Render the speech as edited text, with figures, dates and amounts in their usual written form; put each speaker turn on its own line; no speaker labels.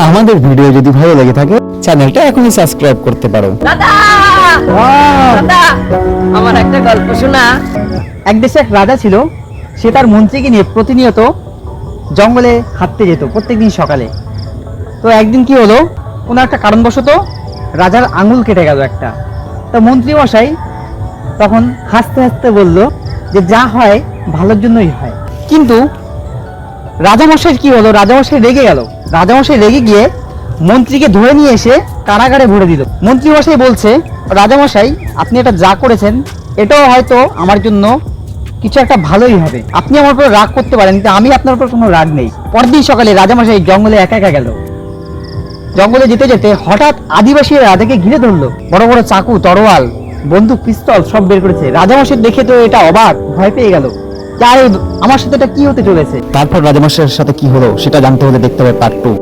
আমাদের ভিডিও যদি ভালো লেগে থাকে চ্যানেলটা এখনই সাবস্ক্রাইব করতে পারো।
দাদা দাদা আমার একটা গল্প শোনা।
এক দেশে এক রাজা ছিল, সে তার মন্ত্রীকে নিয়ে প্রতিনিয়ত জঙ্গলে হাঁটতে যেত প্রত্যেকদিন সকালে। তো একদিন কি হলো, কোনো একটা কারণবশত রাজার আঙুল কেটে গেল একটা। তো মন্ত্রী মশাই তখন হাসতে হাসতে বলল যে যা হয় ভালোর জন্যই হয়। কিন্তু রাজামশাইয়ের কি হলো, রাজামশাই রেগে গেল। রাজামশাই রেগে গিয়ে মন্ত্রীকে ধরে নিয়ে এসে কারাগারে ভরে দিল। মন্ত্রী মশাই বলছে, রাজামশাই আপনি এটা যা করেছেন এটাও হয়তো আমার জন্য কিছু একটা ভালোই হবে, আপনি আমার উপর রাগ করতে পারেন কিন্তু আমি আপনার উপর কোনো রাগ নেই। পরদিন সকালে রাজামশাই জঙ্গলে একা একা গেল। জঙ্গলে যেতে যেতে হঠাৎ আদিবাসীরা রাজাকে ঘিরে ধরলো। বড় বড় চাকু, তরোয়াল, বন্দুক, পিস্তল সব বের করেছে। রাজামশাই দেখে তো এটা অবাক, ভয় পেয়ে গেল। আরে আমার সাথে এটা কি হতে চলেছে।
তারপর রাজামশাইয়ের সাথে কি হলো সেটা জানতে হলে দেখতে হবে পার্ট 2।